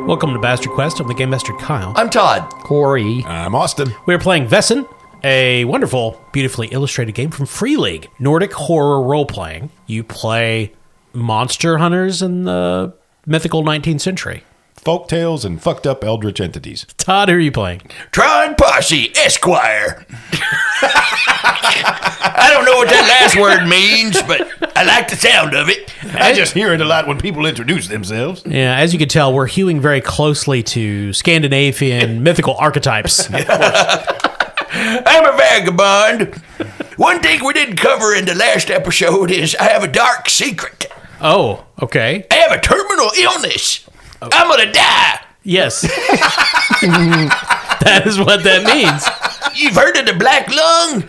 Welcome to Bastard Quest. I'm the Game Master Kyle. I'm Todd. Corey. I'm Austin. We're playing VAESEN, a wonderful, beautifully illustrated game from Free League. Nordic horror role-playing. You play monster hunters in the mythical 19th century. Folk tales and fucked up eldritch entities. Todd, who are you playing? Tron Posse, Esquire. I don't know what that last word means, but I like the sound of it. I just hear it a lot when people introduce themselves. Yeah, as you can tell, we're hewing very closely to Scandinavian mythical archetypes. I'm a vagabond. One thing we didn't cover in the last episode is I have a dark secret. Oh, okay. I have a terminal illness. I'm gonna die. Yes. That is what that means. You've heard of the black lung?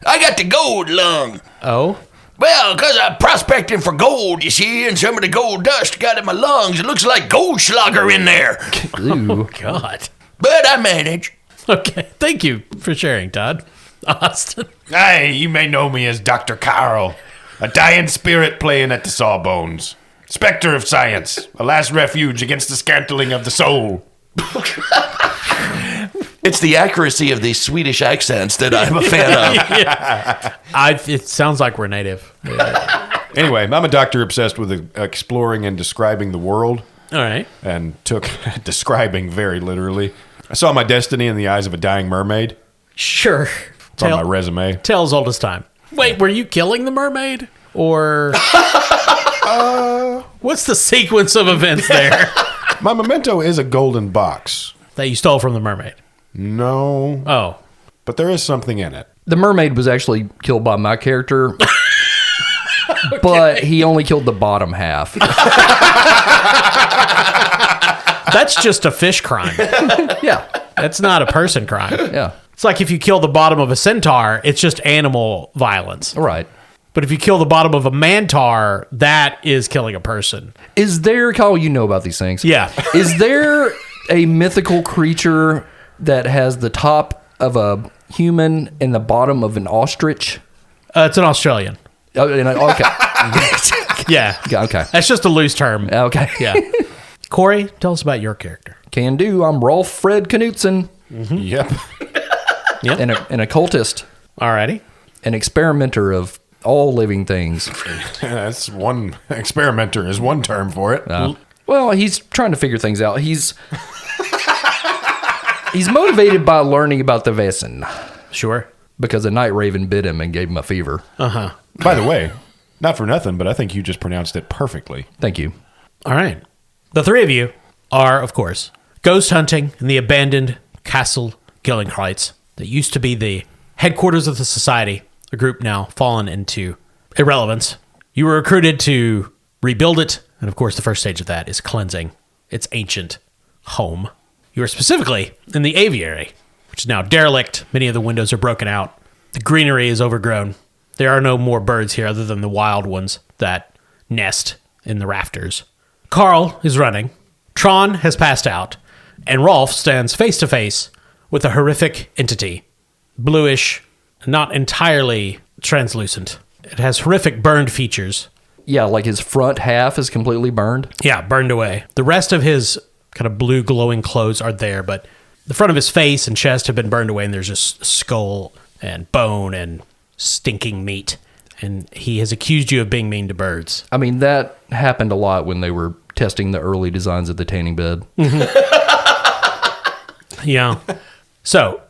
I got the gold lung. Oh? Well, because I'm prospecting for gold, you see, and some of the gold dust got in my lungs. It looks like Goldschlager in there. Oh, God. But I manage. Okay, thank you for sharing, Todd. Austin. Hey, you may know me as Dr. Carl, a dying spirit playing at the Sawbones. Spectre of science, a last refuge against the scantling of the soul. It's the accuracy of these Swedish accents that I'm a fan of. Yeah. It sounds like we're native. Anyway, I'm a doctor obsessed with exploring and describing the world. All right. And took describing very literally. I saw my destiny in the eyes of a dying mermaid. Sure. It's on my resume. Tale as old as time. Wait, were you killing the mermaid? Or... what's the sequence of events there? My memento is a golden box. That you stole from the mermaid? No. Oh. But there is something in it. The mermaid was actually killed by my character, but he only killed the bottom half. That's just a fish crime. Yeah. That's not a person crime. Yeah. It's like if you kill the bottom of a centaur, it's just animal violence. Right. But if you kill the bottom of a mantar, that is killing a person. Is there, Kyle, you know about these things. Yeah. Is there a mythical creature that has the top of a human and the bottom of an ostrich? It's an Australian. Oh, okay. Yeah. Okay. That's just a loose term. Okay. Yeah. Corey, tell us about your character. Can do. I'm Rolf Fred Knutson. Mm-hmm. Yep. Yep. An occultist. Alrighty. An experimenter of all living things. That's one. Experimenter is one term for it. Well, he's trying to figure things out. He's motivated by learning about the VAESEN Sure. because a night raven bit him and gave him a fever. Uh-huh. By the way, not for nothing, but I think you just pronounced it perfectly. Thank you. All right. The three of you are, of course, ghost hunting in the abandoned Castle Gyllencreutz that used to be the headquarters of the society, a group now fallen into irrelevance. You were recruited to rebuild it, and of course the first stage of that is cleansing its ancient home. You are specifically in the aviary, which is now derelict. Many of the windows are broken out. The greenery is overgrown. There are no more birds here other than the wild ones that nest in the rafters. Carl is running. Tron has passed out. And Rolf stands face to face with a horrific entity. Bluish, not entirely translucent. It has horrific burned features. Yeah, like his front half is completely burned. Yeah, burned away. The rest of his kind of blue glowing clothes are there, but the front of his face and chest have been burned away, and there's just skull and bone and stinking meat. And he has accused you of being mean to birds. I mean, that happened a lot when they were testing the early designs of the tanning bed. Yeah. So,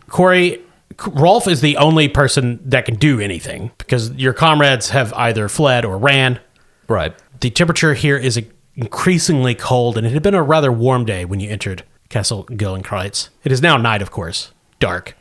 Corey, Rolf is the only person that can do anything because your comrades have either fled or ran. Right. The temperature here is increasingly cold, and it had been a rather warm day when you entered Castle Gyllencreutz. It is now night, of course, dark,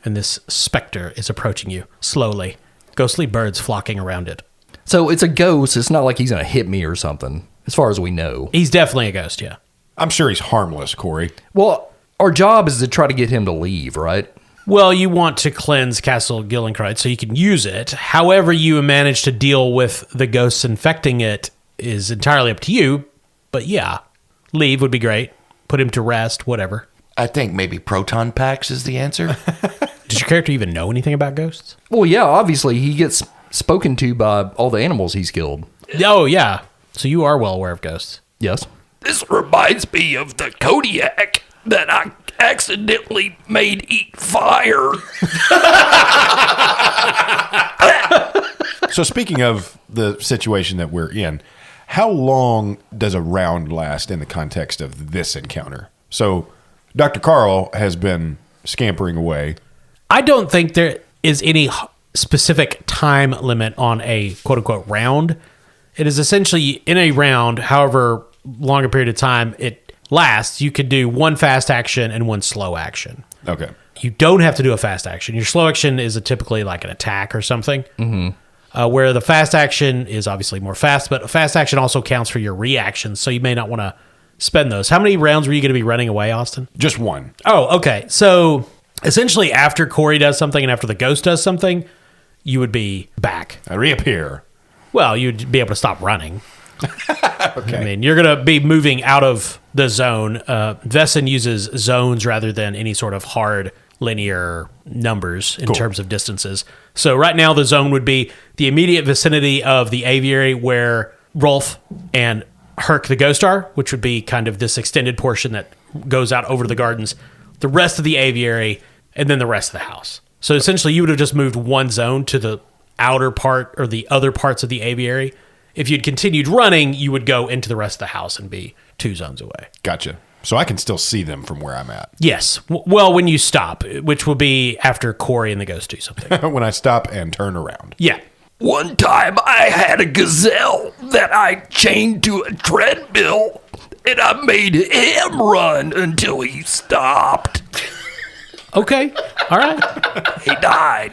and this specter is approaching you slowly, ghostly birds flocking around it. So it's a ghost. It's not like he's going to hit me or something, as far as we know. He's definitely a ghost, yeah. I'm sure he's harmless, Corey. Well, our job is to try to get him to leave, right? Well, you want to cleanse Castle Gyllencreutz so you can use it. However you manage to deal with the ghosts infecting it is entirely up to you. But yeah, leave would be great. Put him to rest, whatever. I think maybe proton packs is the answer. Does your character even know anything about ghosts? Well, yeah, obviously he gets spoken to by all the animals he's killed. Oh, yeah. So you are well aware of ghosts. Yes. This reminds me of the Kodiak that I accidentally made eat fire. So speaking of the situation that we're in, how long does a round last in the context of this encounter? So Dr. Carl has been scampering away. I don't think there is any specific time limit on a quote-unquote round. It is essentially in a round, however long a period of time it lasts, you could do one fast action and one slow action. Okay. You don't have to do a fast action. Your slow action is typically like an attack or something, where the fast action is obviously more fast, but a fast action also counts for your reactions, so you may not want to spend those. How many rounds were you going to be running away, Austin? Just one. Oh, okay. So essentially after Corey does something and after the ghost does something, you would be back. I reappear. Well, you'd be able to stop running. Okay. I mean, you're going to be moving out of the zone. VAESEN uses zones rather than any sort of hard linear numbers in terms of distances. So right now the zone would be the immediate vicinity of the aviary where Rolf and Herc the ghost are, which would be kind of this extended portion that goes out over the gardens, the rest of the aviary, and then the rest of the house. So essentially you would have just moved one zone to the outer part or the other parts of the aviary. If you'd continued running, you would go into the rest of the house and be 2 zones away. Gotcha. So I can still see them from where I'm at. Yes. Well, when you stop, which will be after Corey and the ghost do something. When I stop and turn around. Yeah. One time I had a gazelle that I chained to a treadmill, and I made him run until he stopped. Okay. All right. He died.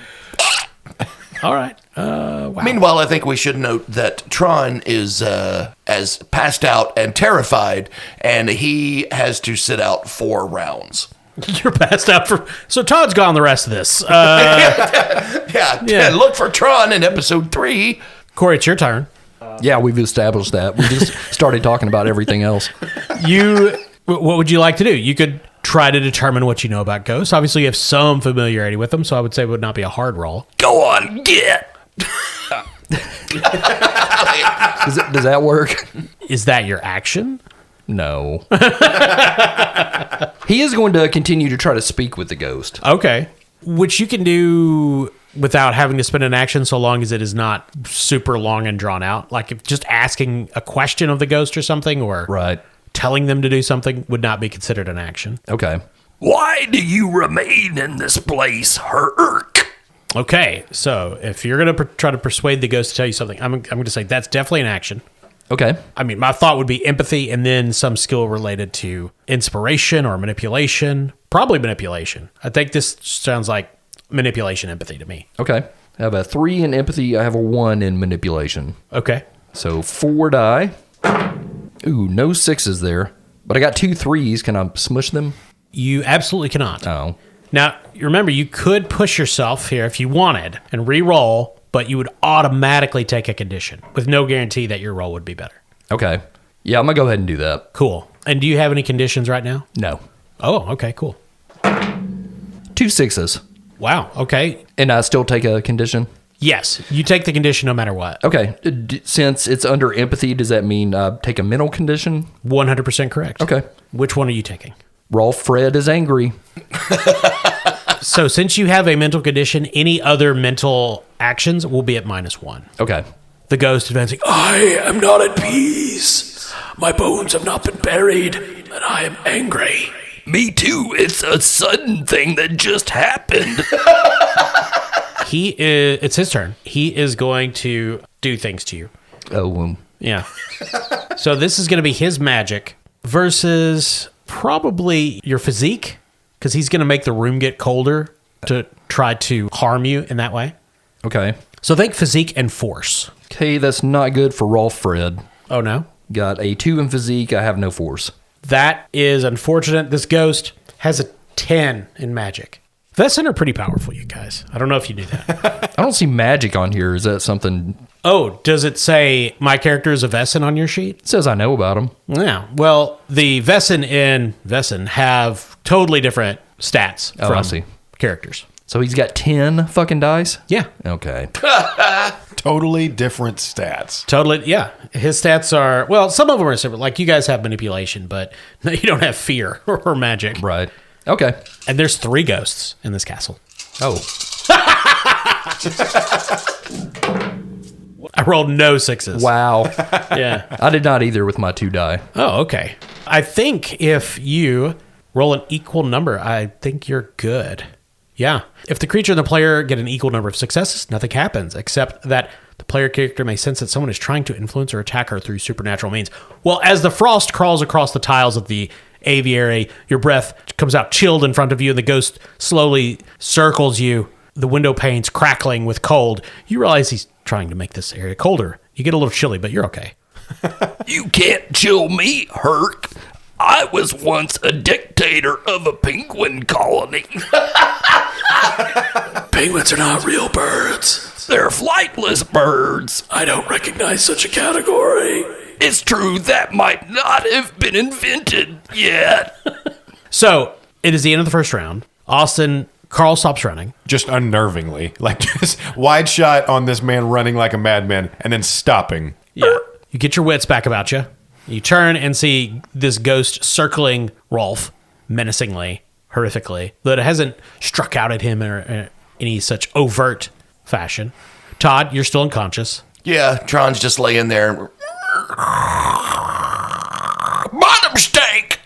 All right. Wow. Meanwhile, I think we should note that Tron is as passed out and terrified, and he has to sit out 4 rounds. You're passed out for... So Todd's gone the rest of this. Yeah, look for Tron in episode 3. Corey, it's your turn. Yeah, we've established that. We just started talking about everything else. What would you like to do? You could try to determine what you know about ghosts. Obviously, you have some familiarity with them, so I would say it would not be a hard roll. Go on, get. Does that work? Is that your action? No. He is going to continue to try to speak with the ghost. Okay. Which you can do without having to spend an action so long as it is not super long and drawn out. Like if just asking a question of the ghost or something or Right. telling them to do something would not be considered an action. Okay. Why do you remain in this place, Herc? Okay. So if you're going to try to persuade the ghost to tell you something, I'm going to say that's definitely an action. Okay. I mean, my thought would be empathy and then some skill related to inspiration or manipulation. Probably manipulation. I think this sounds like manipulation empathy to me. Okay. I have a 3 in empathy. I have a 1 in manipulation. Okay. So 4 die. Ooh, no 6s there. But I got 2 3s. Can I smush them? You absolutely cannot. Oh. Now, remember, you could push yourself here if you wanted and re-roll, but you would automatically take a condition with no guarantee that your roll would be better. Okay. Yeah, I'm going to go ahead and do that. Cool. And do you have any conditions right now? No. Oh, okay, cool. 2 6s. Wow, okay. And I still take a condition? Yes, you take the condition no matter what. Okay. Since it's under empathy, does that mean take a mental condition? 100% correct. Okay. Which one are you taking? Rolf Fred is angry. So since you have a mental condition, any other mental actions will be at -1. Okay. The ghost advancing, I am not at peace. My bones have not been buried, and I am angry. Me too. It's a sudden thing that just happened. It's his turn. He is going to do things to you. Oh, Yeah. So this is going to be his magic versus probably your physique, because he's going to make the room get colder to try to harm you in that way. okay. So think physique and force. Okay, that's not good for Rolf Fred. Oh, no? Got a 2 in physique. I have no force. That is unfortunate. This ghost has a 10 in magic. VAESEN are pretty powerful, you guys. I don't know if you knew that. I don't see magic on here. Is that something? Oh, does it say my character is a VAESEN on your sheet? It says I know about him. Yeah. Well, the VAESEN in VAESEN have totally different stats Oh, I from see. characters. So he's got 10 fucking dice? Yeah. Okay. Totally different stats. Totally, yeah. His stats are, well, some of them are separate. Like, you guys have manipulation, but you don't have fear or magic. Right. Okay. And there's 3 ghosts in this castle. Oh. I rolled no 6s. Wow. Yeah. I did not either with my 2 die. Oh, okay. I think if you roll an equal number, I think you're good. Yeah. If the creature and the player get an equal number of successes, nothing happens, except that the player character may sense that someone is trying to influence or attack her through supernatural means. Well, as the frost crawls across the tiles of the aviary, your breath comes out chilled in front of you, and the ghost slowly circles you, the window panes crackling with cold. You realize he's trying to make this area colder. You get a little chilly, but you're okay. You can't chill me, Herc. I was once a dictator of a penguin colony. Penguins are not real birds. They're flightless birds. I don't recognize such a category. It's true that might not have been invented yet. So, it is the end of the first round. Austin, Carl stops running. Just unnervingly. Like, just wide shot on this man running like a madman and then stopping. Yeah. You get your wits back about you. You turn and see this ghost circling Rolf menacingly, horrifically, though it hasn't struck out at him in any such overt fashion. Todd, you're still unconscious. Yeah, Tron's just laying there. Bottom steak!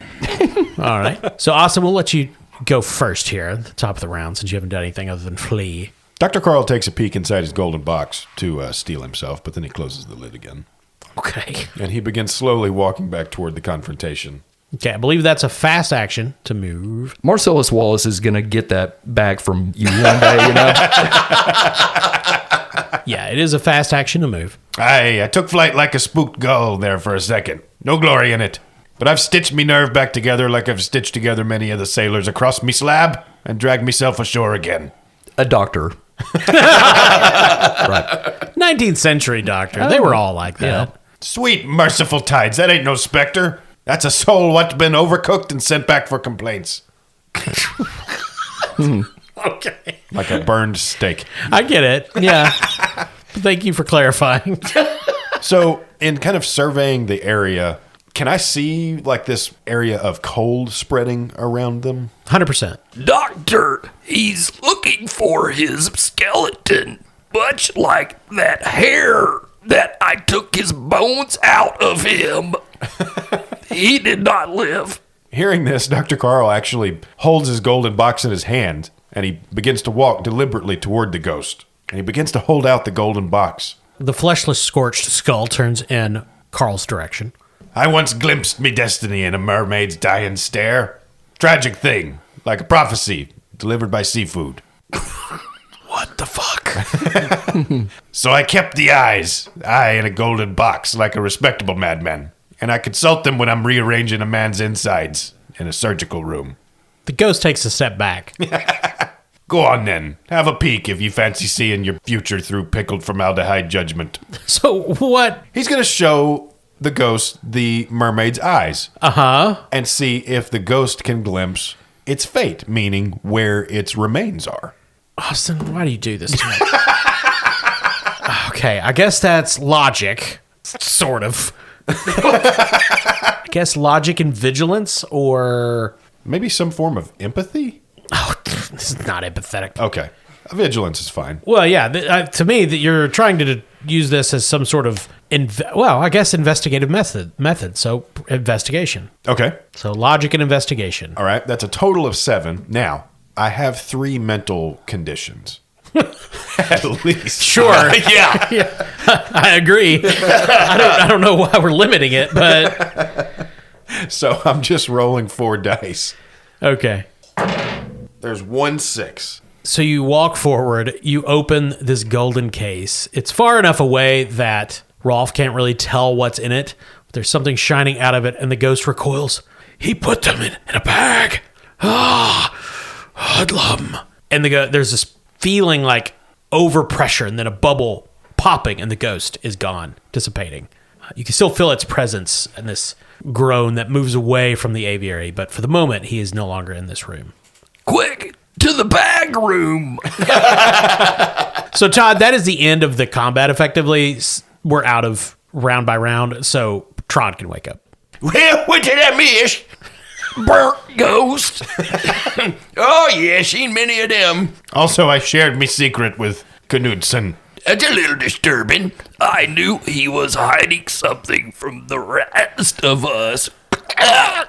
All right. So, Austin, we'll let you go first here at the top of the round since you haven't done anything other than flee. Dr. Carl takes a peek inside his golden box to steel himself, but then he closes the lid again. Okay. And he begins slowly walking back toward the confrontation. Okay, I believe that's a fast action to move. Marcellus Wallace is going to get that back from you one day, you know? Yeah, it is a fast action to move. Aye, I took flight like a spooked gull there for a second. No glory in it. But I've stitched me nerve back together like I've stitched together many of the sailors across me slab and dragged myself ashore again. A doctor. 19th century doctor. They were all like that. Yeah. Sweet merciful tides, that ain't no specter. That's a soul what's been overcooked and sent back for complaints. Okay. Like a burned steak. I get it. Yeah. Thank you for clarifying. So, in kind of surveying the area, can I see like this area of cold spreading around them? 100%. Doctor, he's looking for his skeleton, much like that hair that I took his bones out of him. He did not live. Hearing this, Dr. Carl actually holds his golden box in his hand, and he begins to walk deliberately toward the ghost. And he begins to hold out the golden box. The fleshless, scorched skull turns in Carl's direction. I once glimpsed me destiny in a mermaid's dying stare. Tragic thing, like a prophecy delivered by seafood. What the fuck? So I kept the eyes, in a golden box, like a respectable madman. And I consult them when I'm rearranging a man's insides in a surgical room. The ghost takes a step back. Go on then, have a peek if you fancy seeing your future through pickled formaldehyde judgment. So what? He's going to show the ghost the mermaid's eyes. Uh-huh. And see if the ghost can glimpse its fate, meaning where its remains are. Austin, why do you do this to me? Okay, I guess that's logic. Sort of. I guess logic and vigilance, or... Maybe some form of empathy? Oh, this is not empathetic. Okay. Vigilance is fine. Well, yeah, to me, that you're trying to use this as some sort of, investigative method. So, investigation. Okay. So, logic and investigation. All right. That's a total of 7. Now, I have 3 mental conditions. At least. Sure. Yeah. I agree. I don't know why we're limiting it, but... So, I'm just rolling 4 dice. Okay. There's 1 6. So you walk forward, you open this golden case. It's far enough away that Rolf can't really tell what's in it. There's something shining out of it, and the ghost recoils. He put them in a bag. Hoodlum. And there's this feeling like overpressure, and then a bubble popping, and the ghost is gone, dissipating. You can still feel its presence and this groan that moves away from the aviary, but for the moment, he is no longer in this room. Quick, to the bag room. So, Todd, that is the end of the combat. Effectively, we're out of round by round, so Tron can wake up. Well, what did I miss? Burnt ghost. Oh, yeah, seen many of them. Also, I shared my secret with Knudsen. That's a little disturbing. I knew he was hiding something from the rest of us. God.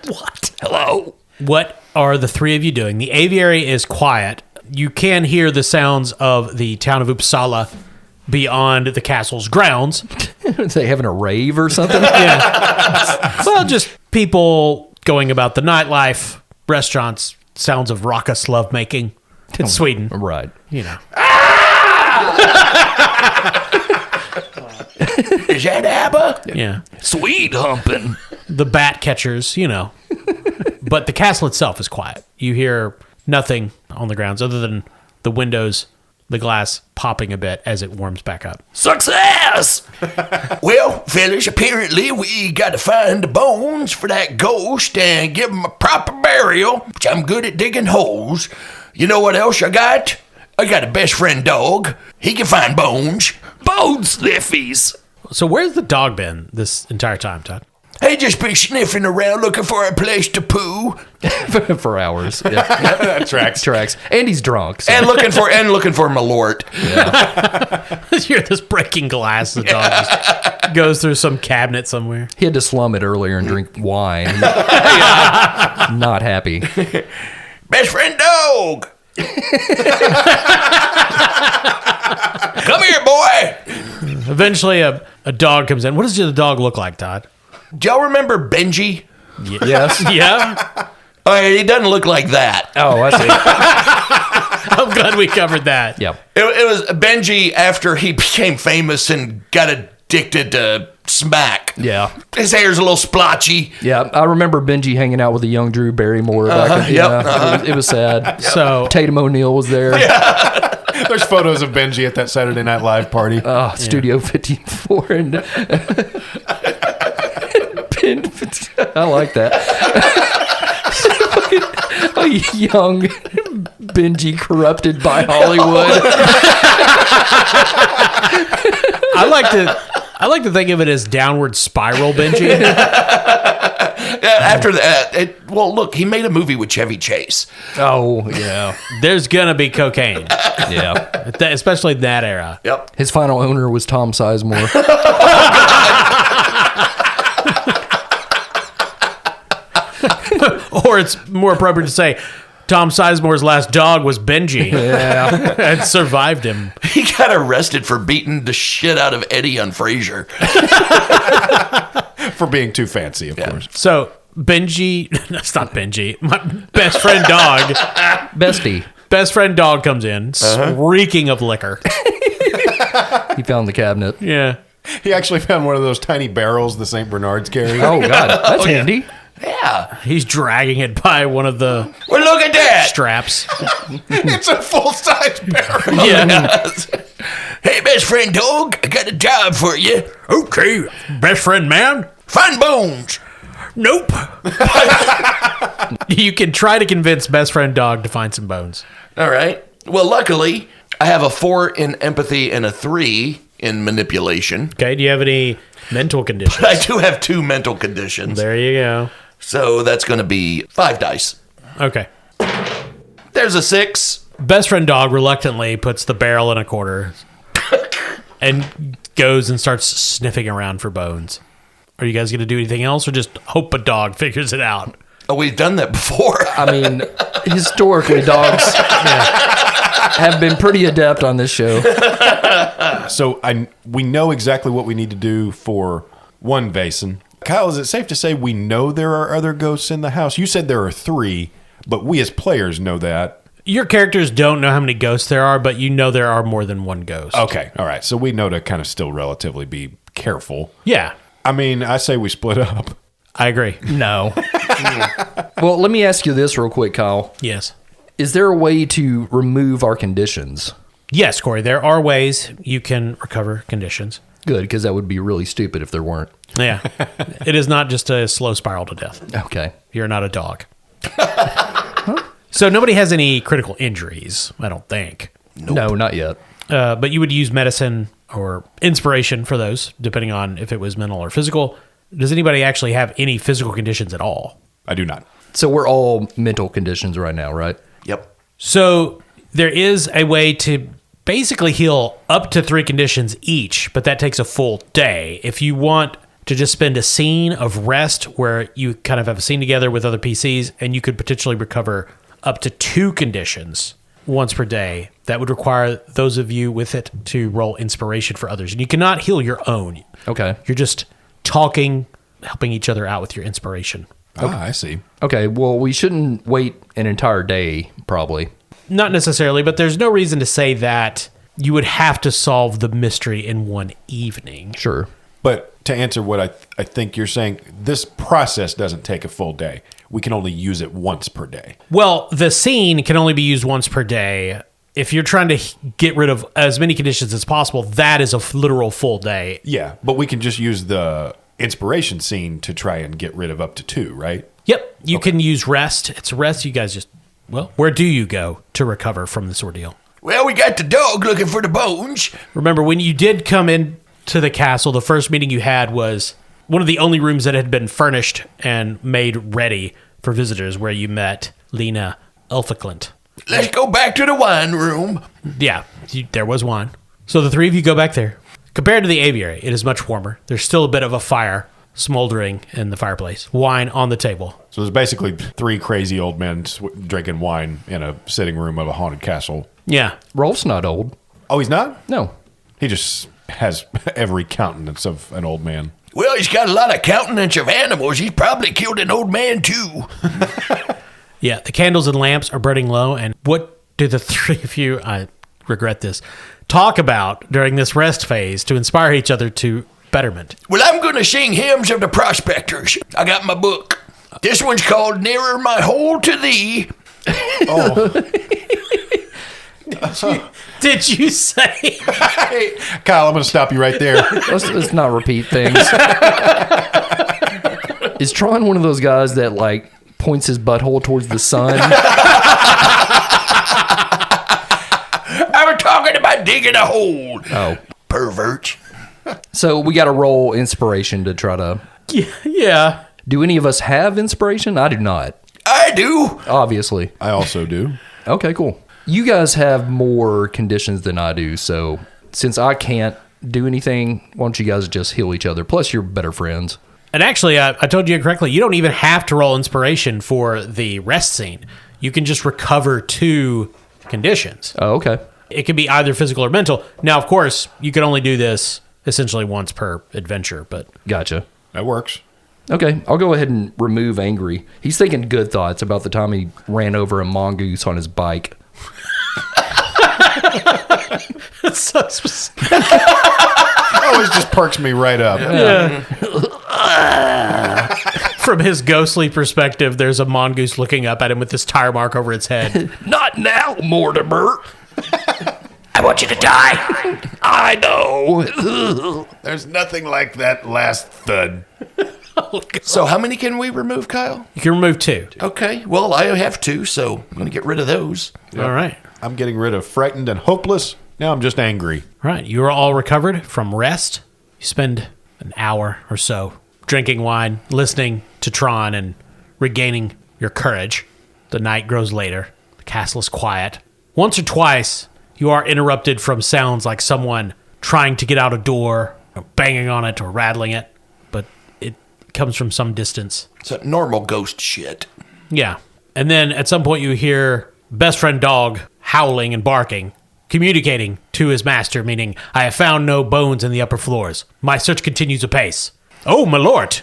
What? Hello? What are the three of you doing? The aviary is quiet. You can hear the sounds of the town of Uppsala beyond the castle's grounds. Are they having a rave or something? Yeah. Well, just people going about the nightlife, restaurants, sounds of raucous lovemaking. It's Sweden. Right. You know. Is that ABBA? Yeah. Sweet humping. The bat catchers, you know. But the castle itself is quiet. You hear nothing on the grounds other than the windows, the glass popping a bit as it warms back up. Success! Well, fellas, apparently we got to find the bones for that ghost and give him a proper burial, which I'm good at digging holes. You know what else I got? I got a best friend dog. He can find bones. Bone sniffies. So where's the dog been this entire time, Todd? He just been sniffing around looking for a place to poo For hours. Yeah. That tracks. Tracks. And he's drunk. So. and looking for Malort. You hear this breaking glass. The dog just goes through some cabinet somewhere. He had to slum it earlier and drink wine. Not happy. Best friend dog. Come here, boy. Eventually, a dog comes in. What does the dog look like, Todd? Do y'all remember Benji? Yes. Yeah? Oh, he doesn't look like that. Oh, I see. I'm glad we covered that. Yep. It was Benji after he became famous and got addicted to smack. Yeah. His hair's a little splotchy. Yeah. I remember Benji hanging out with a young Drew Barrymore back in, Yep. It was sad. So, Tatum O'Neal was there. There's photos of Benji at that Saturday Night Live party. Studio 54 and I like that. A young Benji corrupted by Hollywood. I like to think of it as downward spiral Benji. After that, well, look, he made a movie with Chevy Chase. Oh, yeah. There's gonna be cocaine, Yeah. especially in that era. Yep. His final owner was Tom Sizemore. Or it's more appropriate to say Tom Sizemore's last dog was Benji. Yeah. And survived him. He got arrested for beating the shit out of Eddie on Frasier. For being too fancy, of course. So Benji, that's not Benji. My best friend dog. Bestie. Best friend dog comes in, reeking of liquor. He found the cabinet. Yeah. He actually found one of those tiny barrels the St. Bernards carry. Oh, God. That's handy. Yeah. He's dragging it by one of the Well, look at that. straps. It's a full-size barrel. Yeah. Hey, best friend dog, I got a job for you. Okay. Best friend man? Find bones. Nope. You can try to convince best friend dog to find some bones. All right. Well, luckily, I have a 4 in empathy and a 3 in manipulation. Okay. Do you have any mental conditions? I do have 2 mental conditions. There you go. So that's going to be 5 dice. Okay. There's a 6. Best friend dog reluctantly puts the barrel in a corner and goes and starts sniffing around for bones. Are you guys going to do anything else or just hope a dog figures it out? Oh, we've done that before. I mean, historically, dogs have been pretty adept on this show. So we know exactly what we need to do for one VAESEN. Kyle, is it safe to say we know there are other ghosts in the house? You said there are 3, but we as players know that. Your characters don't know how many ghosts there are, but you know there are more than one ghost. Okay, all right. So we know to kind of still relatively be careful. Yeah, I mean, I say we split up. I agree. No. Well, let me ask you this real quick, Kyle. Yes. Is there a way to remove our conditions? Yes, Corey, there are ways you can recover conditions. Good, because that would be really stupid if there weren't. Yeah. It is not just a slow spiral to death. Okay. You're not a dog. So nobody has any critical injuries, I don't think. No, not yet. But you would use medicine or inspiration for those, depending on if it was mental or physical. Does anybody actually have any physical conditions at all? I do not. So we're all mental conditions right now, right? Yep. So there is a way to basically heal up to 3 conditions each, but that takes a full day. If you want to just spend a scene of rest where you kind of have a scene together with other PCs and you could potentially recover up to 2 conditions once per day, that would require those of you with it to roll inspiration for others. And you cannot heal your own. Okay. You're just talking, helping each other out with your inspiration. Ah, I see. Okay, well, we shouldn't wait an entire day, probably. Not necessarily, but there's no reason to say that you would have to solve the mystery in one evening. Sure. But to answer what I think you're saying, this process doesn't take a full day. We can only use it once per day. Well, the scene can only be used once per day. If you're trying to get rid of as many conditions as possible, that is a literal full day. Yeah, but we can just use the inspiration scene to try and get rid of up to 2, right? Yep, you can use rest. It's rest. You guys just, well, where do you go to recover from this ordeal? Well, we got the dog looking for the bones. Remember, when you did come in to the castle, the first meeting you had was one of the only rooms that had been furnished and made ready for visitors, where you met Lena Elphiclint. Let's go back to the wine room. Yeah, there was wine. So the 3 of you go back there. Compared to the aviary, it is much warmer. There's still a bit of a fire smoldering in the fireplace. Wine on the table. So there's basically 3 crazy old men drinking wine in a sitting room of a haunted castle. Yeah. Rolf's not old. Oh, he's not? No. He just has every countenance of an old man. Well, he's got a lot of countenance of animals. He's probably killed an old man, too. Yeah, the candles and lamps are burning low. And what do the 3 of you, I regret this, talk about during this rest phase to inspire each other to betterment? Well, I'm going to sing hymns of the prospectors. I got my book. This one's called Nearer My Hole to Thee. Did you say? Kyle, I'm going to stop you right there. Let's not repeat things. Is Tron one of those guys that, like, points his butthole towards the sun? I was talking about digging a hole. Oh. Pervert. So we got to roll inspiration to try to... Yeah. Do any of us have inspiration? I do not. I do. Obviously. I also do. Okay, cool. You guys have more conditions than I do, so since I can't do anything, why don't you guys just heal each other? Plus, you're better friends. And actually, I told you incorrectly. You don't even have to roll inspiration for the rest scene. You can just recover 2 conditions. Oh, okay. It can be either physical or mental. Now, of course, you can only do this essentially once per adventure, but... Gotcha. That works. Okay, I'll go ahead and remove angry. He's thinking good thoughts about the time he ran over a mongoose on his bike. That's so specific. Always just perks me right up. From his ghostly perspective, there's a mongoose looking up at him with this tire mark over its head. Not now, Mortimer. I want you to die. I know. There's nothing like that last thud. So how many can we remove, Kyle? You can remove 2. Okay, well, I have 2, so I'm going to get rid of those. All right. I'm getting rid of frightened and hopeless. Now I'm just angry. All right. You are all recovered from rest. You spend an hour or so drinking wine, listening to Tron, and regaining your courage. The night grows later. The castle is quiet. Once or twice, you are interrupted from sounds like someone trying to get out a door, or banging on it, or rattling it, but it comes from some distance. It's a normal ghost shit. Yeah. And then at some point you hear best friend dog howling and barking, communicating to his master, meaning, I have found no bones in the upper floors. My search continues apace. Oh, my lord.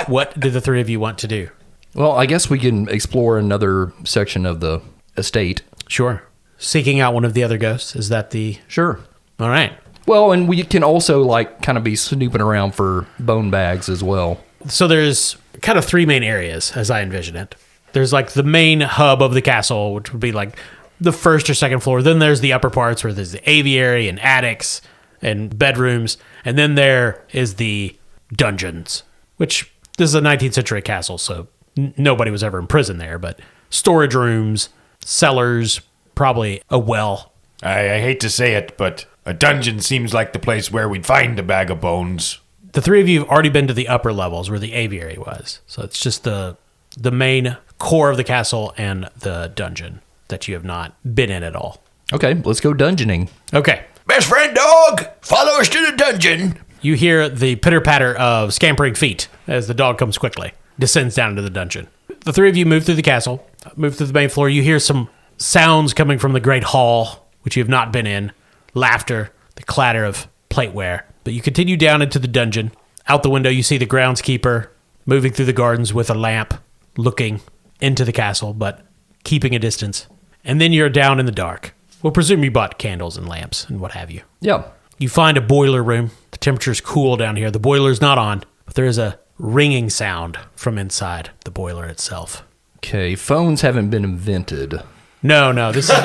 What do the 3 of you want to do? Well, I guess we can explore another section of the estate. Sure. Seeking out one of the other ghosts. Is that the... Sure. All right. Well, and we can also, like, kind of be snooping around for bone bags as well. So there's kind of 3 main areas, as I envision it. There's, like, the main hub of the castle, which would be, like, the 1st or 2nd floor. Then there's the upper parts where there's the aviary and attics and bedrooms. And then there is the dungeons, which this is a 19th century castle, so nobody was ever imprisoned there, but storage rooms, cellars, probably a well. I hate to say it, but a dungeon seems like the place where we'd find a bag of bones. The three of you have already been to the upper levels where the aviary was. So it's just the main core of the castle and the dungeon that you have not been in at all. Okay, let's go dungeoning. Okay. Best friend dog, follow us to the dungeon. You hear the pitter-patter of scampering feet as the dog comes quickly, descends down into the dungeon. The three of you move through the castle, move through the main floor. You hear some sounds coming from the great hall, which you have not been in. Laughter, the clatter of plateware. But you continue down into the dungeon. Out the window, you see the groundskeeper moving through the gardens with a lamp, looking into the castle, but keeping a distance. And then you're down in the dark. We'll presume you bought candles and lamps and what have you. Yeah. You find a boiler room. The temperature's cool down here. The boiler's not on, but there is a ringing sound from inside the boiler itself. Okay, phones haven't been invented. No, this is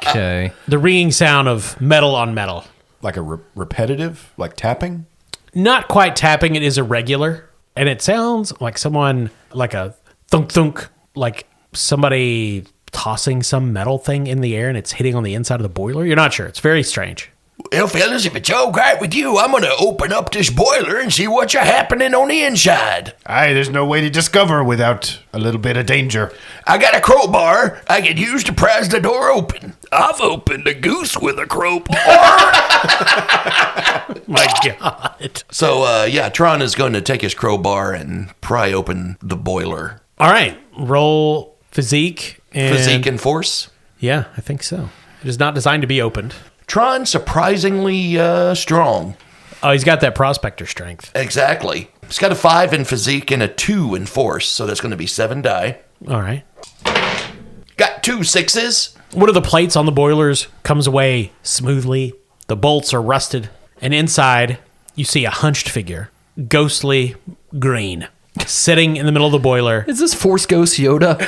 Okay. the ringing sound of metal on metal. Like a repetitive, like tapping? Not quite tapping, it is irregular. And it sounds like someone, like a thunk thunk, like somebody tossing some metal thing in the air and it's hitting on the inside of the boiler. You're not sure. It's very strange. Well, fellas, if it's all right with you, I'm going to open up this boiler and see what's happening on the inside. Aye, there's no way to discover without a little bit of danger. I got a crowbar I could use to prise the door open. I've opened a goose with a crowbar. My God. So, yeah, Tron is going to take his crowbar and pry open the boiler. All right. Roll physique. Physique and force? Yeah, I think so. It is not designed to be opened. Tron, surprisingly strong. Oh, he's got that prospector strength. Exactly. He's got a 5 in physique and a 2 in force, so that's going to be 7 die. All right. Got 2 6s. One of the plates on the boilers comes away smoothly. The bolts are rusted. And inside, you see a hunched figure, ghostly green, sitting in the middle of the boiler. Is this Force Ghost Yoda?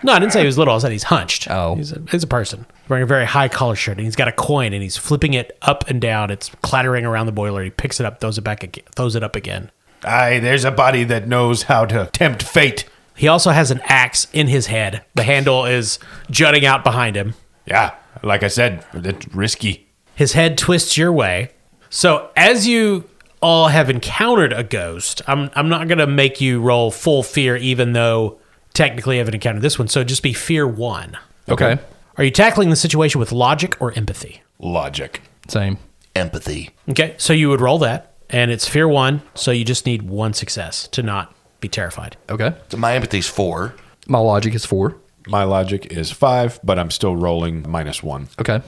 No, I didn't say he was little. I said he's hunched. Oh. He's a person wearing a very high collar shirt, and he's got a coin, and he's flipping it up and down. It's clattering around the boiler. He picks it up, throws it up again. Aye, there's a body that knows how to tempt fate. He also has an axe in his head. The handle is jutting out behind him. Yeah, like I said, it's risky. His head twists your way. So as you all have encountered a ghost, I'm not going to make you roll full fear, even though technically I haven't encountered this one. So just be fear 1. Okay. Are you tackling the situation with logic or empathy? Logic. Same. Empathy. Okay, so you would roll that, and it's fear 1, so you just need 1 success to not be terrified. Okay. So my empathy's 4. My logic is 4. My logic is 5, but I'm still rolling -1. Okay.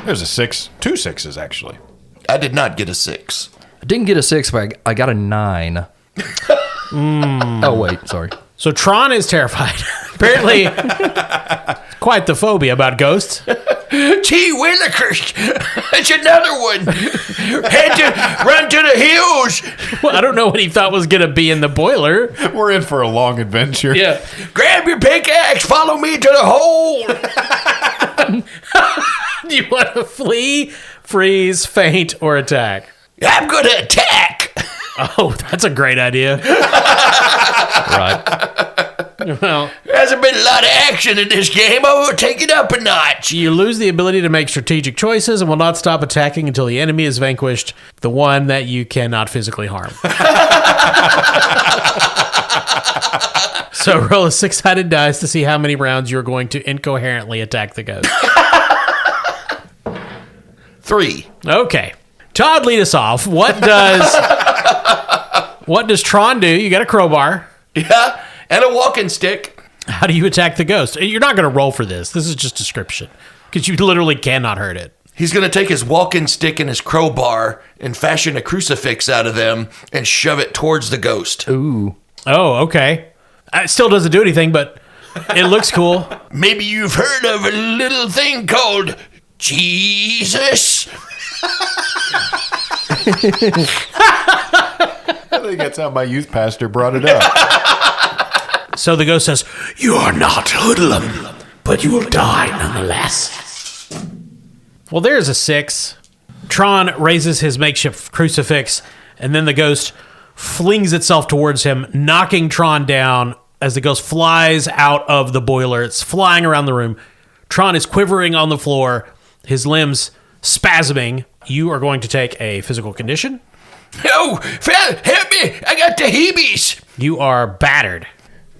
There's a 6. 2 6s, actually. I did not get a 6. I didn't get a 6, but I got a 9. Oh, wait. Sorry. So Tron is terrified. Apparently, quite the phobia about ghosts. Gee willikers, it's another one. Had to run to the hills. Well, I don't know what he thought was going to be in the boiler. We're in for a long adventure. Yeah. Grab your pickaxe, follow me to the hole. Do you want to flee, freeze, faint, or attack? I'm going to attack. Oh, that's a great idea. Right. Well, There hasn't been a lot of action in this game. I will take it up a notch. you lose the ability to make strategic choices and will not stop attacking until the enemy is vanquished, the one that you cannot physically harm. So roll a 6-sided dice to see how many rounds you're going to incoherently attack the ghost. 3. Okay. Todd, lead us off. What does Tron do? You got a crowbar. Yeah, and a walking stick. How do you attack the ghost? You're not going to roll for this. This is just description. Because you literally cannot hurt it. He's going to take his walking stick and his crowbar and fashion a crucifix out of them and shove it towards the ghost. Ooh. Oh, okay. It still doesn't do anything, but it looks cool. Maybe you've heard of a little thing called Jesus. I think that's how my youth pastor brought it up. So the ghost says, You are not hoodlum, but you will die nonetheless. well, there's a 6. Tron raises his makeshift crucifix And then the ghost flings itself towards him, knocking Tron down as the ghost flies out of the boiler. It's flying around the room. Tron is quivering on the floor, his limbs spasming. You are going to take a physical condition. Oh, fella, help me. I got the heebies. You are battered.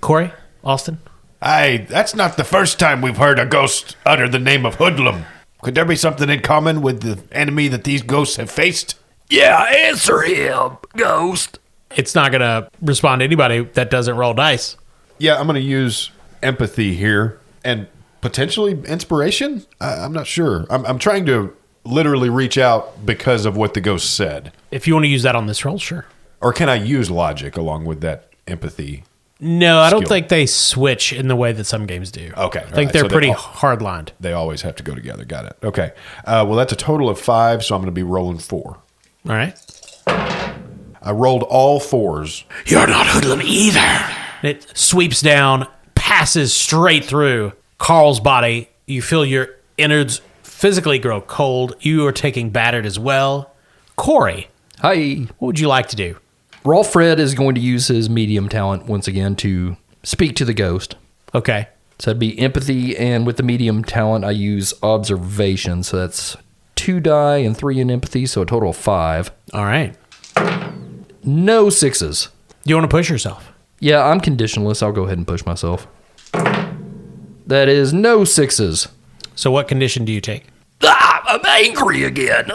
Corey, Austin? That's not the first time we've heard a ghost utter the name of Hoodlum. Could there be something in common with the enemy that these ghosts have faced? Yeah, answer him, ghost. It's not going to respond to anybody that doesn't roll dice. Yeah, I'm going to use empathy here and potentially inspiration. I'm not sure. I'm trying to literally reach out because of what the ghost said. If you want to use that on this roll, sure. Or can I use logic along with that empathy? No, I don't skill? think they switch in the way that some games do. Okay, I all think right, they're so they pretty all- hard-lined. They always have to go together. Got it. Okay. Well, that's a total of 5, so I'm going to be rolling 4. All right. I rolled all 4s. You're not hoodlum either. And it sweeps down, passes straight through Carl's body. You feel your innards physically grow cold. You are taking battered as well. Corey, Hi. what would you like to do? Rolf Fred is going to use his medium talent once again to speak to the ghost. Okay. So that'd be empathy, and with the medium talent, I use observation. So that's 2 die and 3 in empathy, so a total of 5. All right. No 6s. You want to push yourself? Yeah, I'm conditionless. I'll go ahead and push myself. That is no 6s. So what condition do you take? I'm angry again.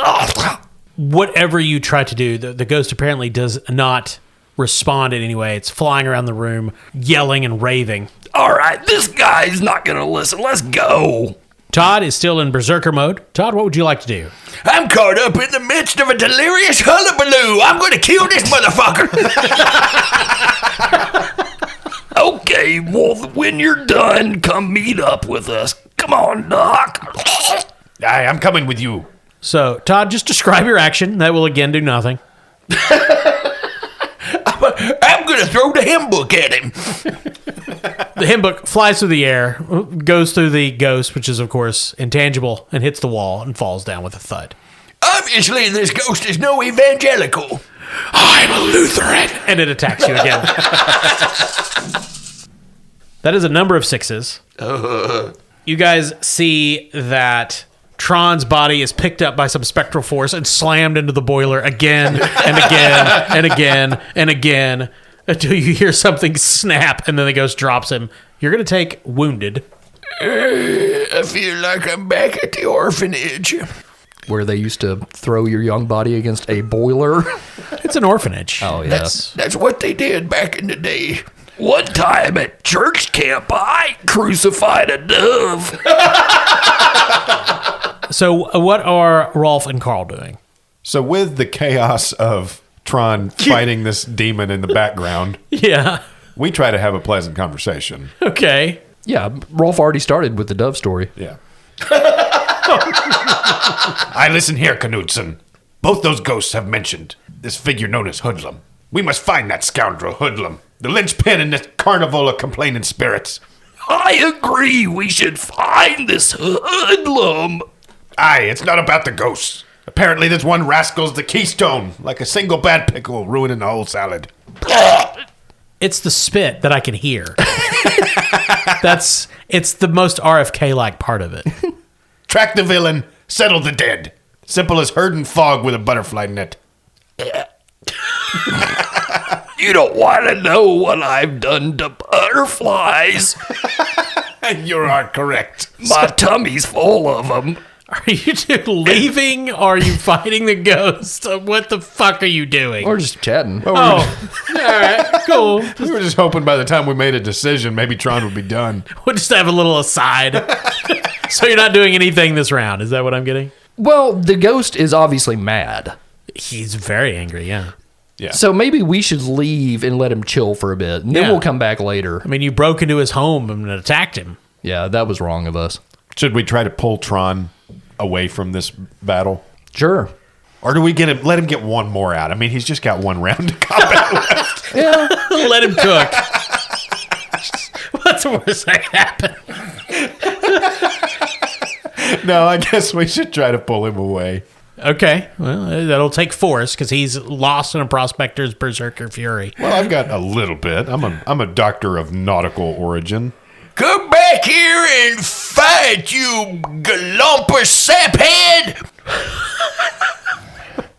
Whatever you try to do, the ghost apparently does not respond in any way. It's flying around the room, yelling and raving. All right, this guy's not going to listen. Let's go. Todd is still in berserker mode. Todd, what would you like to do? I'm caught up in the midst of a delirious hullabaloo. I'm going to kill this motherfucker. Okay, well, when you're done, come meet up with us. Come on, Doc. Aye, I'm coming with you. So, Todd, just describe your action. That will again do nothing. I'm going to throw the hymn book at him. The hymn book flies through the air, goes through the ghost, which is, of course, intangible, and hits the wall and falls down with a thud. Obviously, this ghost is no evangelical. I'm a Lutheran. And it attacks you again. That is a number of 6s. You guys see that Tron's body is picked up by some spectral force and slammed into the boiler again and again and again and again until you hear something snap and then the ghost drops him. You're going to take wounded. I feel like I'm back at the orphanage. Where they used to throw your young body against a boiler. It's an orphanage. Oh, yes. That's what they did back in the day. One time at church camp, I crucified a dove. So what are Rolf and Carl doing? So with the chaos of Tron fighting this demon in the background, Yeah. we try to have a pleasant conversation. Okay. Yeah, Rolf already started with the dove story. Yeah. I listen here, Knudsen. Both those ghosts have mentioned this figure known as Hoodlum. We must find that scoundrel Hoodlum, the linchpin in this carnival of complaining spirits. I agree we should find this hoodlum. Aye, it's not about the ghosts. Apparently this one rascal's the keystone, like a single bad pickle ruining the whole salad. It's the spit that I can hear. It's the most RFK-like part of it. Track the villain, settle the dead. Simple as herding fog with a butterfly net. You don't want to know what I've done to butterflies. You are correct. My tummy's full of them. Are you two leaving or are you fighting the ghost? What the fuck are you doing? Or just chatting. Oh, all right, cool. We were just hoping by the time we made a decision, maybe Tron would be done. We'll just have a little aside. So you're not doing anything this round. Is that what I'm getting? Well, the ghost is obviously mad. He's very angry, yeah. Yeah. So maybe we should leave and let him chill for a bit, and then Yeah. we'll come back later. I mean, you broke into his home and attacked him. Yeah, that was wrong of us. Should we try to pull Tron away from this battle? Sure. Or do we let him get one more out? I mean, he's just got one round of combat left. Yeah. Let him cook. What's the worst that can happen? No, I guess we should try to pull him away. Okay, well, that'll take force because he's lost in a prospector's berserker fury. Well, I've got a little bit. I'm a doctor of nautical origin. Come back here and fight, you galumper saphead!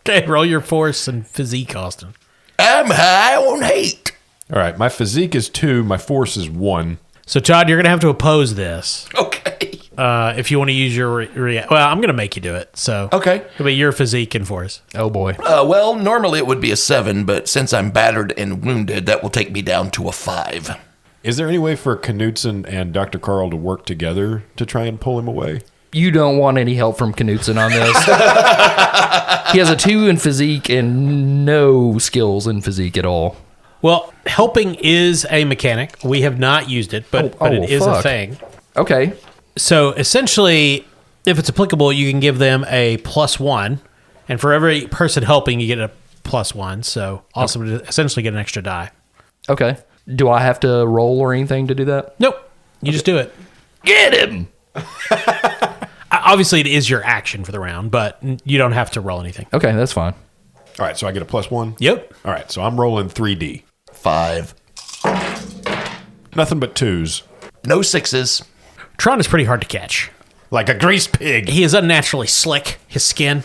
Okay, roll your force and physique, Austin. I'm high on hate. All right, my physique is 2, my force is 1. So, Todd, you're going to have to oppose this Okay. if you want to use your well, I'm going to make you do it. So, Okay. it'll be your physique and force. Oh boy. Well, normally it would be a 7, but since I'm battered and wounded, that will take me down to a 5. Is there any way for Knudsen and Dr. Carl to work together to try and pull him away? You don't want any help from Knudsen on this. He has a 2 in physique and no skills in physique at all. Well, helping is a mechanic. We have not used it, but it is a thing. Okay. So essentially, if it's applicable, you can give them a +1, and for every person helping, you get a +1. So also essentially get an extra die. Okay. Do I have to roll or anything to do that? Nope, you just do it. Get him! Obviously, it is your action for the round, but you don't have to roll anything. Okay, that's fine. All right, so I get a +1? Yep. All right, so I'm rolling 3D. 5. Nothing but 2s. No 6s. Tron is pretty hard to catch. Like a grease pig. He is unnaturally slick, his skin,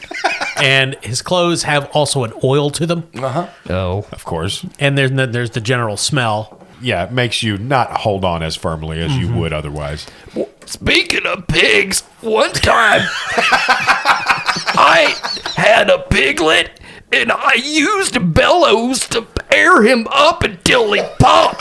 and his clothes have also an oil to them. Oh. Of course. And there's the general smell. Yeah, it makes you not hold on as firmly as you would otherwise. Speaking of pigs, one time I had a piglet and I used bellows to air him up until he popped.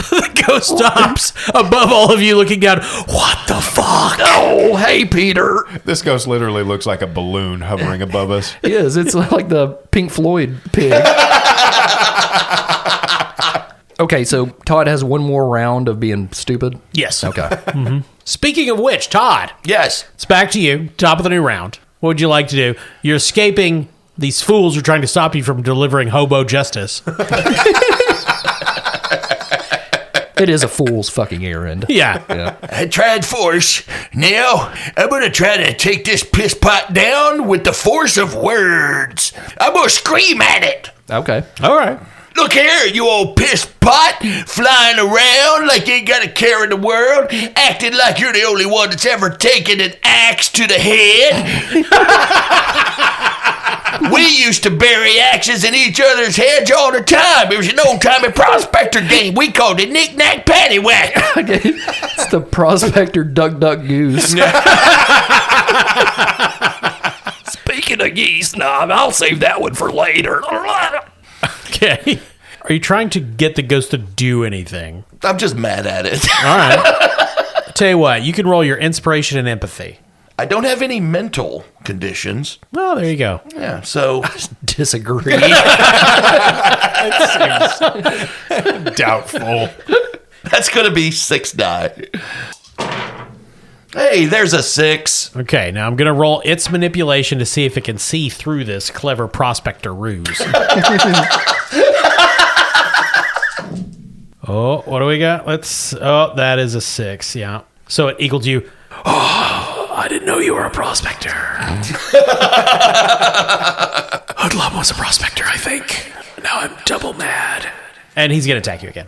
The ghost stops above all of you looking down. What the fuck? Oh, hey, Peter. This ghost literally looks like a balloon hovering above us. It is. It's like the Pink Floyd pig. Okay, so Todd has one more round of being stupid. Yes. Okay. Speaking of which, Todd, Yes. it's back to you. Top of the new round. What would you like to do? You're escaping these fools who are trying to stop you from delivering hobo justice. It is a fool's fucking errand. Yeah. Yeah. I tried force. Now, I'm going to try to take this piss pot down with the force of words. I'm going to scream at it. Okay. All right. Look here, you old piss pot, flying around like you ain't got a care in the world, acting like you're the only one that's ever taken an axe to the head. We used to bury axes in each other's heads all the time. It was an old-timey prospector game. We called it knick-knack paddywhack. Okay. It's the prospector duck duck goose. Speaking of geese, I'll save that one for later. Okay. Are you trying to get the ghost to do anything? I'm just mad at it. All right. Tell you what, you can roll your inspiration and empathy. I don't have any mental conditions. Well, there you go. Yeah, so Disagree. Doubtful. that's going to be 6 die. Hey, there's a 6. Okay, now I'm going to roll its manipulation to see if it can see through this clever prospector ruse. Oh, what do we got? That is a 6, yeah. So it equals you. Oh, I didn't know you were a prospector. Hoodlum was a prospector, I think. Now I'm double mad. And he's going to attack you again.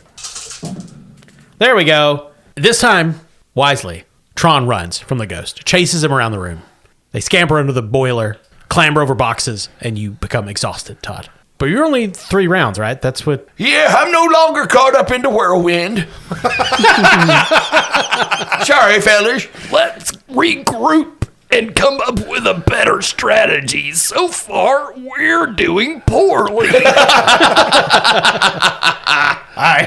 There we go. This time, wisely, Tron runs from the ghost, chases him around the room. They scamper under the boiler, clamber over boxes, and you become exhausted, Todd. But you're only 3 rounds, right? That's what... Yeah, I'm no longer caught up in the whirlwind. Sorry, fellas. Let's regroup and come up with a better strategy. So far, we're doing poorly.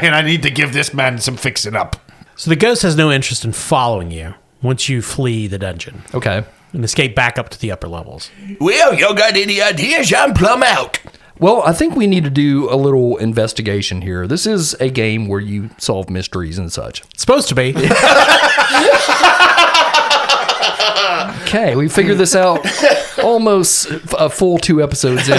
And I need to give this man some fixing up. So the ghost has no interest in following you once you flee the dungeon Okay. and escape back up to the upper levels. Well, y'all got any ideas? I'm plumb out. Well, I think we need to do a little investigation here. This is a game where you solve mysteries and such. It's supposed to be. Okay, we figured this out almost a full 2 episodes in.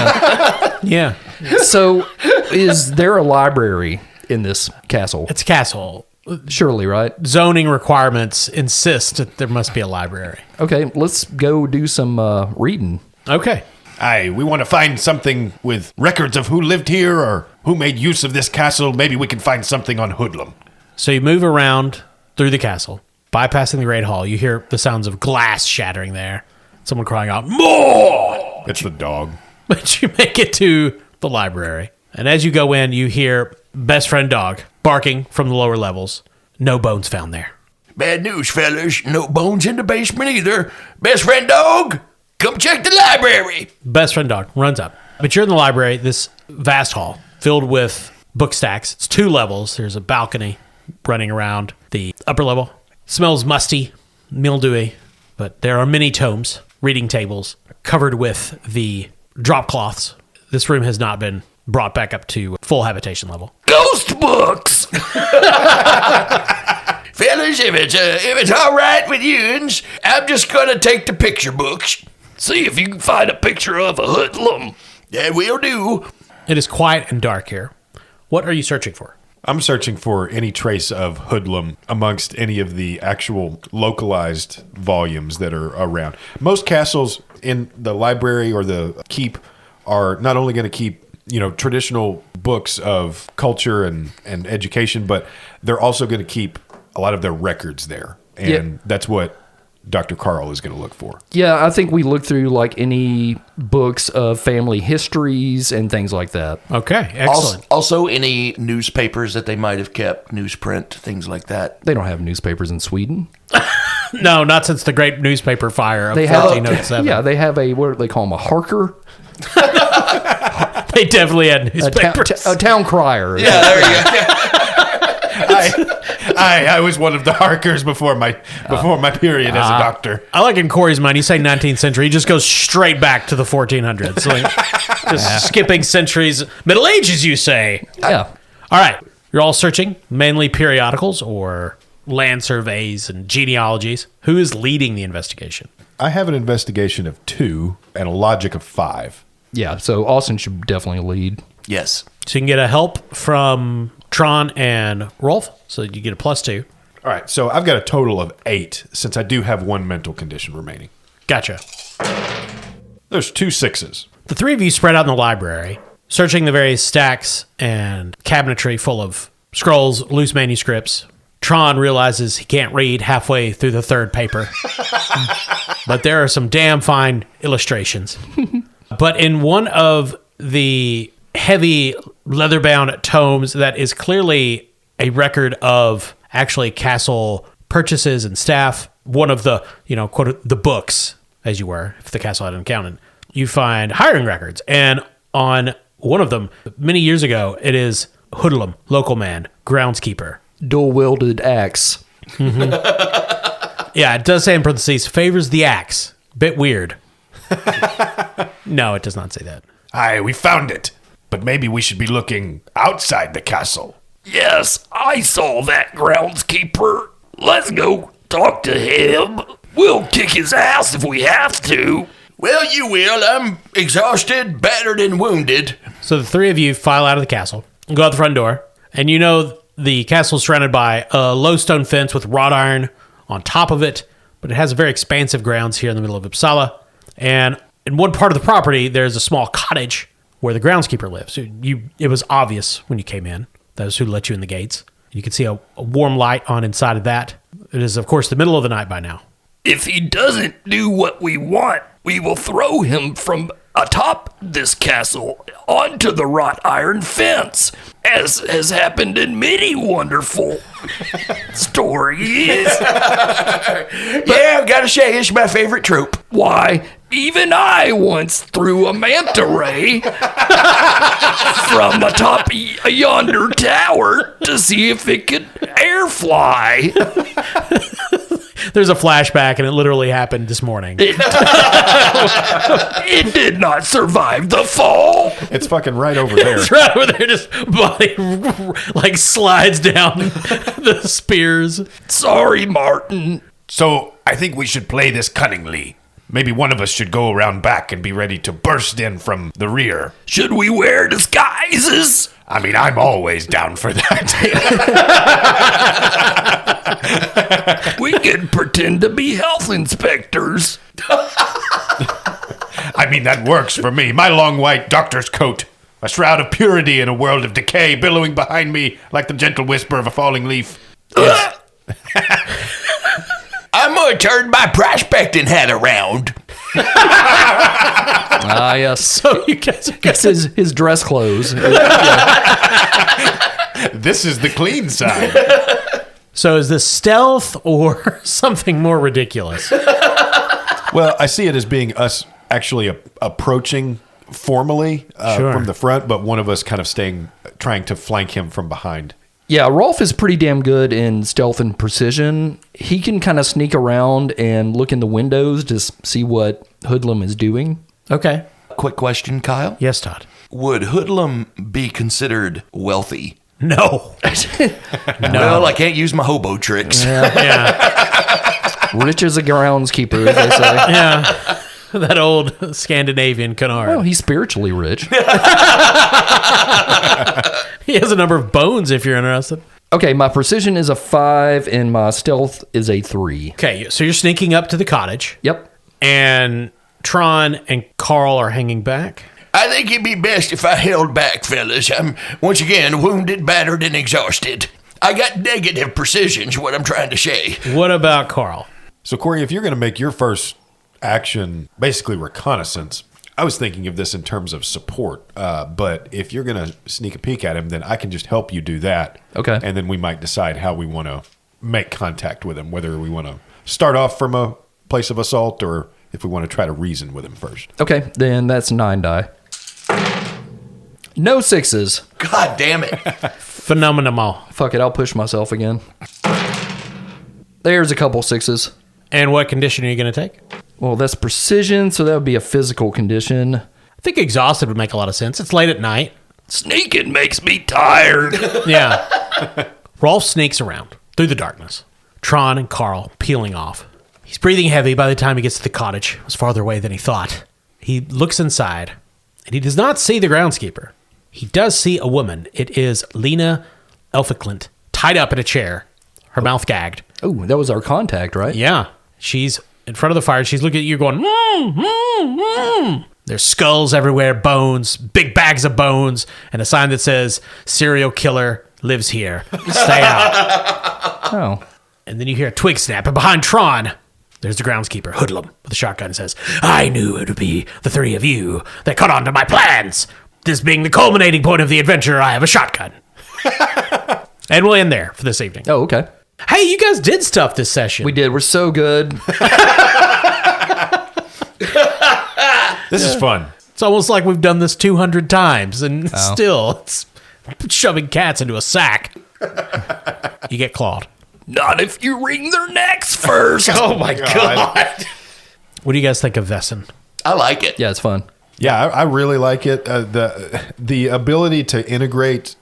Yeah. So, is there a library in this castle? It's a castle. Surely, right? zoning requirements insist that there must be a library. Okay, let's go do some reading. Okay. Aye, we want to find something with records of who lived here or who made use of this castle. Maybe we can find something on Hoodlum. So you move around through the castle, bypassing the Great Hall. You hear the sounds of glass shattering there. Someone crying out, "More!" It's the dog. But you make it to the library. And as you go in, you hear best friend dog barking from the lower levels. No bones found there. Bad news, fellas. No bones in the basement either. Best friend dog, come check the library. Best friend dog runs up. But you're in the library, this vast hall filled with book stacks. It's 2 levels. There's a balcony running around the upper level. Smells musty, mildewy, but there are many tomes, reading tables covered with the drop cloths. This room has not been brought back up to full habitation level. Ghost books! Fellas, if it's all right with yous, I'm just gonna take the picture books. See if you can find a picture of a hoodlum. That will do. It is quiet and dark here. What are you searching for? I'm searching for any trace of Hoodlum amongst any of the actual localized volumes that are around. Most castles in the library or the keep are not only going to keep, traditional books of culture and education, but they're also going to keep a lot of their records there. And that's what Dr. Carl is going to look for. Yeah, I think we look through like any books of family histories and things like that. Okay, excellent. Also, any newspapers that they might have kept, newsprint, things like that. They don't have newspapers in Sweden. No, not since the great newspaper fire of They have 1407. Yeah, they have what do they call them, a harker? They definitely had newspapers. A town crier. Yeah, there you go. I was one of the harkers before my period as a doctor. I like in Corey's mind, you say 19th century, he just goes straight back to the 1400s. Like, just skipping centuries. Middle Ages, you say? Yeah. All right. You're all searching mainly periodicals or land surveys and genealogies. Who is leading the investigation? I have an investigation of 2 and a logic of 5. Yeah, so Austin should definitely lead. Yes. So you can get a help from Tron and Rolf. So you get a +2. All right, so I've got a total of 8 since I do have 1 mental condition remaining. Gotcha. There's 2 6s. The 3 of you spread out in the library, searching the various stacks and cabinetry full of scrolls, loose manuscripts. Tron realizes he can't read halfway through the 3rd paper. But there are some damn fine illustrations. But in one of the heavy leather-bound tomes that is clearly a record of actually castle purchases and staff, one of the, quote, the books, as you were, if the castle had an accountant, you find hiring records. And on one of them, many years ago, it is Hoodlum, local man, groundskeeper. Dual-wielded axe. Yeah, it does say in parentheses, favors the axe. Bit weird. No, it does not say that. Aye, we found it. But maybe we should be looking outside the castle. Yes, I saw that groundskeeper. Let's go talk to him. We'll kick his ass if we have to. Well, you will. I'm exhausted, battered, and wounded. So the 3 of you file out of the castle, go out the front door, and the castle is surrounded by a low stone fence with wrought iron on top of it, but it has a very expansive grounds here in the middle of Uppsala. And in one part of the property, there's a small cottage where the groundskeeper lives. It was obvious when you came in, those who let you in the gates. You can see a warm light on inside of that. It is, of course, the middle of the night by now. If he doesn't do what we want, we will throw him from atop this castle onto the wrought iron fence, as has happened in many wonderful stories. Yeah, I've got to say, it's my favorite trope. Why, even I once threw a manta ray from atop yonder tower to see if it could air fly. There's a flashback, and it literally happened this morning. It did not survive the fall. It's fucking right over there. It's right over there, just body like slides down the spears. Sorry, Martin. So I think we should play this cunningly. maybe one of us should go around back and be ready to burst in from the rear. Should we wear disguises? I mean, I'm always down for that. We could pretend to be health inspectors. I mean, that works for me. My long white doctor's coat, a shroud of purity in a world of decay, billowing behind me like the gentle whisper of a falling leaf. I'm going to turn my prospecting hat around. Ah, yes. So you guys are It's his dress clothes. This is the clean side. So is this stealth or something more ridiculous? Well, I see it as being us actually approaching formally Sure. from the front, but one of us kind of trying to flank him from behind. Yeah, Rolf is pretty damn good in stealth and precision. He can kind of sneak around and look in the windows to see what Hoodlum is doing. Okay. Quick question, Kyle. Yes, Todd. Would Hoodlum be considered wealthy? No. Well, I can't use my hobo tricks. Yeah. Rich as a groundskeeper, as they say. Yeah. That old Scandinavian canard. Well, he's spiritually rich. He has a number of bones if you're interested. Okay, my precision is a 5 and my stealth is a 3. Okay, so you're sneaking up to the cottage, Yep. and Tron and Carl are hanging back. I think it'd be best if I held back, fellas. I'm, once again, wounded, battered, and exhausted. I got negative precision's what I'm trying to say. What about Carl? So, Corey, if you're going to make your first action basically reconnaissance, I was thinking of this in terms of support. But if you're going to sneak a peek at him, then I can just help you do that. Okay. And then we might decide how we want to make contact with him, whether we want to start off from a place of assault or if we want to try to reason with him first. Okay, then that's 9 die. No 6s. God damn it. Phenomenal. Fuck it, I'll push myself again. There's a couple 6s. And what condition are you going to take? Well, that's precision, so that would be a physical condition. I think exhausted would make a lot of sense. It's late at night. Sneaking makes me tired. Yeah. Rolf sneaks around through the darkness. Tron and Carl peeling off. He's breathing heavy by the time he gets to the cottage. It was farther away than he thought. He looks inside, and he does not see the groundskeeper. He does see a woman. It is Lena Elficlint, tied up in a chair, her mouth gagged. Oh, that was our contact, right? Yeah. She's in front of the fire. She's looking at you going, There's skulls everywhere, bones, big bags of bones, and a sign that says, serial killer lives here. Stay out. Oh. And then you hear a twig snap, and behind Tron, there's the groundskeeper, Hoodlum, with a shotgun, and says, I knew it would be the three of you that caught on to my plans. This being the culminating point of the adventure, I have a shotgun. And we'll end there for this evening. Oh, okay. Hey, you guys did stuff this session. We did. We're so good. This is fun. It's almost like we've done this 200 times, and still, it's shoving cats into a sack. You get clawed. Not if you wring their necks first. Oh my God. What do you guys think of VAESEN? I like it. Yeah, it's fun. Yeah, I really like it. The ability to integrate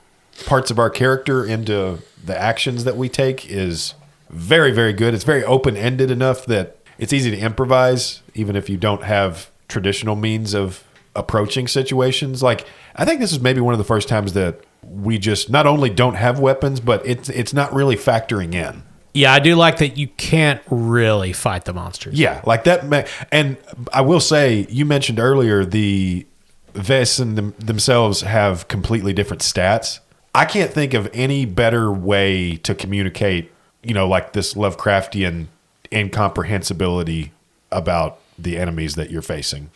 parts of our character into the actions that we take is very, very good. It's very open-ended enough that it's easy to improvise, even if you don't have traditional means of approaching situations. Like, I think this is maybe one of the first times that we just not only don't have weapons, but it's not really factoring in. Yeah, I do like that you can't really fight the monsters. Yeah, like that. And I will say, you mentioned earlier the VAESEN themselves have completely different stats. I can't think of any better way to communicate, like this Lovecraftian incomprehensibility about the enemies that you're facing.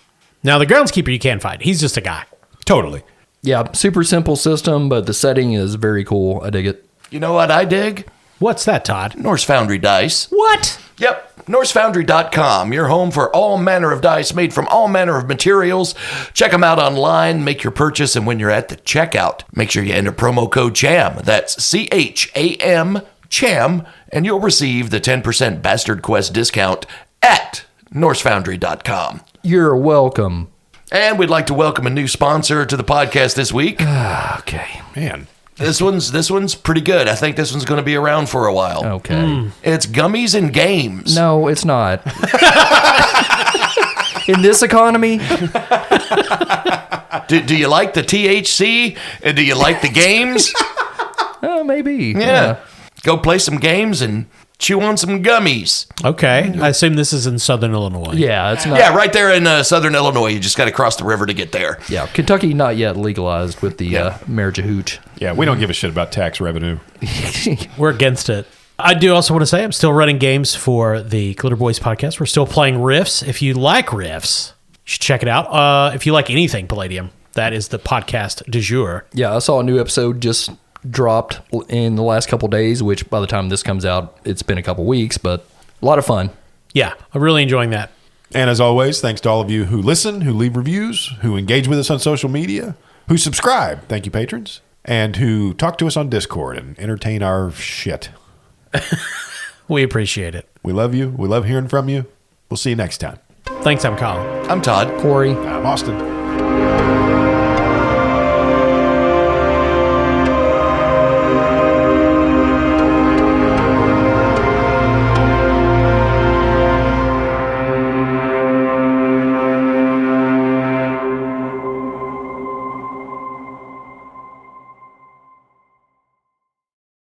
Now, the groundskeeper you can fight. He's just a guy. Totally. Yeah, super simple system, but the setting is very cool. I dig it. You know what I dig? What's that, Todd? Norse Foundry Dice. What? Yep, NorseFoundry.com, your home for all manner of dice made from all manner of materials. Check them out online, make your purchase, and when you're at the checkout, make sure you enter promo code CHAM. That's CHAM, CHAM, and you'll receive the 10% Bastard Quest discount at NorseFoundry.com. You're welcome. And we'd like to welcome a new sponsor to the podcast this week. Okay. Man. This one's pretty good. I think this one's going to be around for a while. Okay. It's Gummies and Games. No, it's not. In this economy, Do you like the THC? And do you like the games? maybe. Yeah. Go play some games and chew on some gummies. Okay. I assume this is in Southern Illinois. Yeah, it's not. Yeah, right there in Southern Illinois. You just got to cross the river to get there. Yeah, Kentucky not yet legalized with the marriage of hooch. Yeah, we don't give a shit about tax revenue. We're against it. I do also want to say I'm still running games for the Glitter Boys podcast. We're still playing Riffs. If you like Riffs, you should check it out. If you like anything Palladium, that is the podcast du jour. Yeah, I saw a new episode just dropped in the last couple days, which by the time this comes out, it's been a couple weeks, but a lot of fun. Yeah, I'm really enjoying that. And as always, thanks to all of you who listen, who leave reviews, who engage with us on social media, who subscribe. Thank you, patrons. And who talk to us on Discord and entertain our shit. We appreciate it. We love you. We love hearing from you. We'll see you next time. Thanks, I'm Colin. I'm Todd. Corey. I'm Austin.